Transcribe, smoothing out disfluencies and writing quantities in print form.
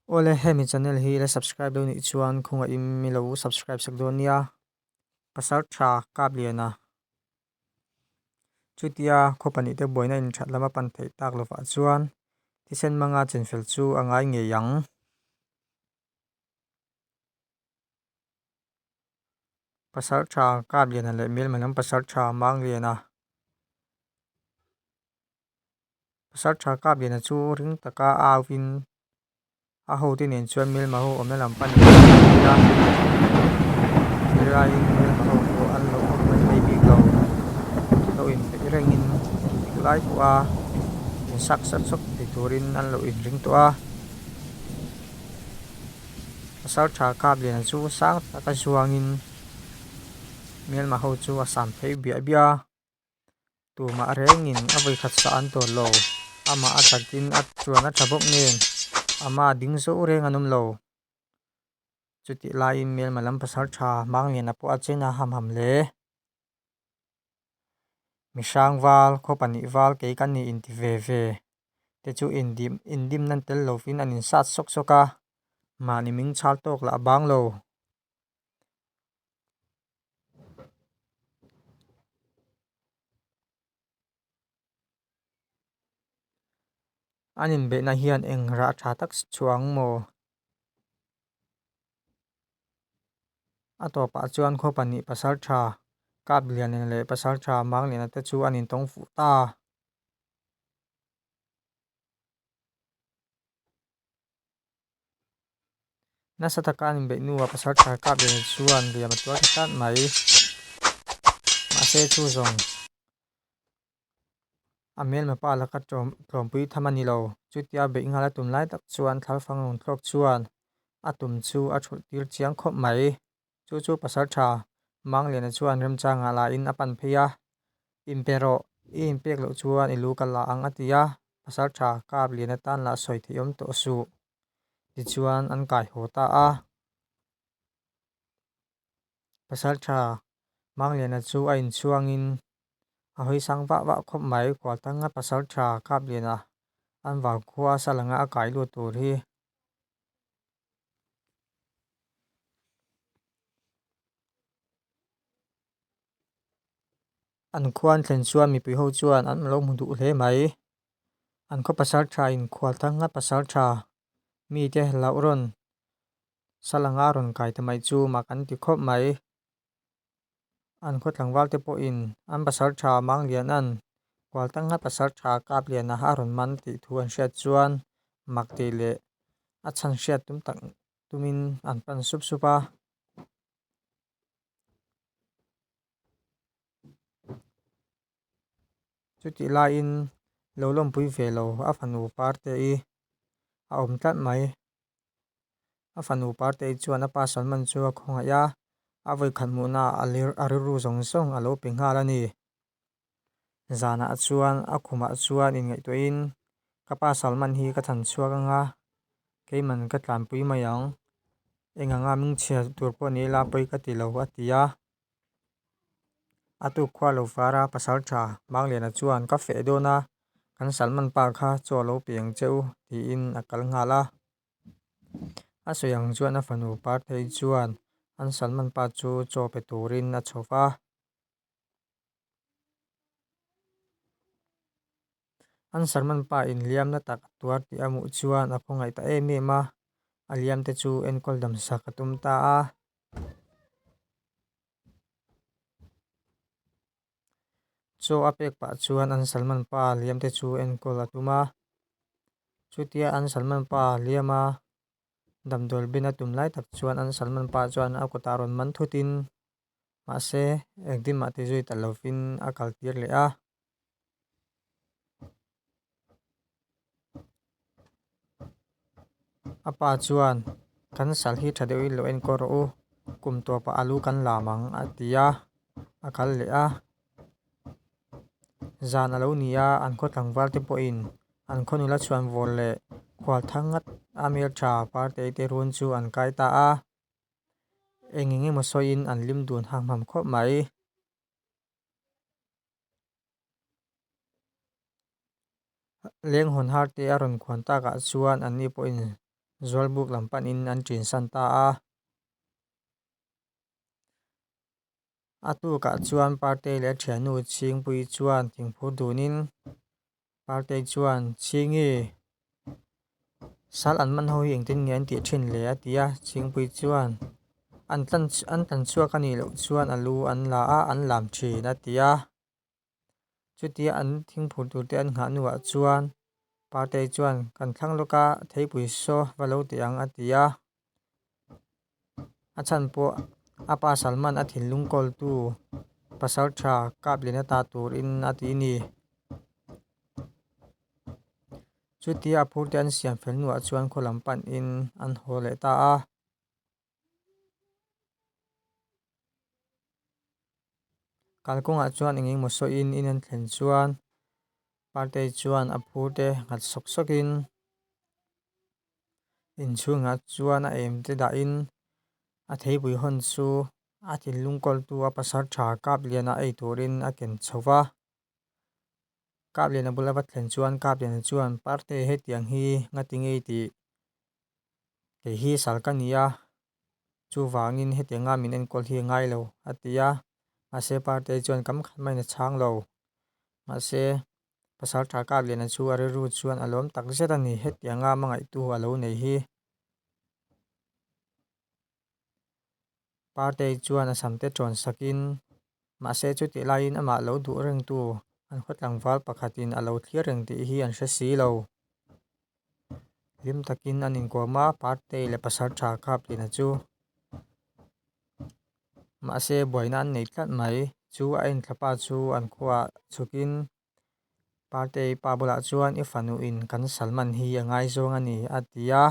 Ole hemi channel hi la subscribe do ni chuan khunga im mi lo subscribe sak do nia pasar tha kap liana chutia khopani te boina in that lama pan thei tak lova chuan tisen manga chen fel chu angai nge yang pasar tha kap liana le mel manam pasar tha mang liana pasar tha kap liana chu ring taka awin a ho tin en chuan mel ma ho omna lam pan ya rai mel ma ho ko an lo khop mai big lo in rengin lai kwa in sak ti turin an lo in ring to a pasar tha kap liana chu sang taka zuangin mel ma ho chu asam thei bia bia tu ma rengin avoi khat sa an to lo ama atakin at chuan a thabok nen ama ding zo reng anum lo chuti lai mel malam pasar tha mang lian apo achena ham le misang wal khopani wal ke kan ni in ti ve te chu indim nan tel lovin an in sat sok soka ma ni ming chal tok la bang lo anin be na hian eng ra tha tak chuang mo ato pa chuan khopani pasar tha kap lian le pasar tha mang lian te chu anin tong fu ta nasa takan be nuwa pasar tha kap lian chuan liam atwa tat mai ma se chu zong amel ma pa la ka trom pui thamani lo chutia be ngala tum lai tak chuan thal phang on thlok chuan atum chu a thut tir chiang khop mai chu pasar tha mang lian chuan rem changa la in apan phia impero impek lo chuan ilu kala ang atia pasar tha kap lian tan la soi thiom to su ti chuan an kai hota a pasar tha mang lian chu a in chuangin a hoi sang wa khop mai kwal tanga pasar tha kap lian a an wa khua salanga a kai lu tur hi an khuan thlen chuan mi pui ho chuan an lo mu du hle mai an kho pasar tha in khwal tanga pasar tha mi te lau ron salanga ron kai te mai chu ma kan ti khop mai an kho tlangwal te po in an pasar tha mang lian an kwal tanga pasar tha kap lian na ha ron man ti thu an hriat chuan mak te le a chan hriat tum tak tumin an pan supa chuti la in lo lom pui ve lo a fanu par te i a om tlat mai a fanu par te chuan a pa salman chu a khonga ya a voi khan mu na ariru zong zong alo pe nga la ni zana chuan a khuma chuan in ngai to in kapa salman hi ka than chuak anga keiman ka tlan pui mai ang enganga ming chhia tur po ni la poi ka ti lo atia atu khwa lo fara pasar tha mang lian chuan ka fe do na kan salman pa kha chaw lo piang cheu ti in akal nga la a soyang chuan a fanu par thei chuan an salman pa chu chaw pe turin a chowa an salman pa in liam na tak tuar ti amu chuan a khongai ta em em a aliam te chu enkol dam sak atum ta a cho apek pa chuan an salman pa liam te chu enkol atuma chutia an salman pa liama damdol bina tum lai tak chuan an salman pa chuan a kotaron man thutin ma se ekdim ma te zui talovin a kaltir le a apa chuan kan sal hi thadeu lo enkor u kum to pa alu kan lamang atia akal le a zan alo nia an kho tlangwal te po in an khonula chuan vol le khwal thangat amir tha par te run chu an kai ta a engenge mo so in an lim dun ham khop mai leng hon har te aron khwan ta ka chuan an ni po in zualbuk lampan in an trin san ta a atukah chuan party leh thiannu thingpui chuan thingphur dunin party chuan thingi sal an man ho hi engtin nge an tih thin hle a ti a thingpui chuan an tlan chuak ani lo chuan a lu an la a an lam thin a ti a chuti an thingphur tur te an ngah nuah chuan party chuan kan thlang lawka theipui saw va lo ti ang a ti a a chan pawh a pa salman a thinlung kawl tu pasal tha kap lian ata turin a ti ni chuti a phur te an siam fel nuah chuan khawlampan in an haw leh ta a kalkawngah chuan engemaw saw in an thlen chuan party chuan a phur te nghat sok sokin inchhungah chuan a em te dah in a theipui hawn chu a thinlung kawl tu a pasal tha kap lian a ei turin a ken chho a kap lian a bula va thlen chuan kap lian chuan party hetiang hi ngati ngei tih ke hi salka ni a chu wangin hetianga min enkawl hi ngai lo a ti a mahse party chuan kam khat mai na chhang lo mahse pasal tha kap lian a chu a rel ru chuan a lawm tak zet ani hetianga mangaih tu a lo nei hi party chuan a sam te tawn sakin mahse chuti laiin amah lo duh reng tu an khawtlangval pakhatin a lo thlir reng tih hi an hre si lo lim takin an inkawm a party leh pasal tha kap lian a chu mahse buaina an nei tlat mai chu a en tla pa chu an khawah chukin party pa bulah chuan i fanu in kan salman hi a ngai zawng ani a ti a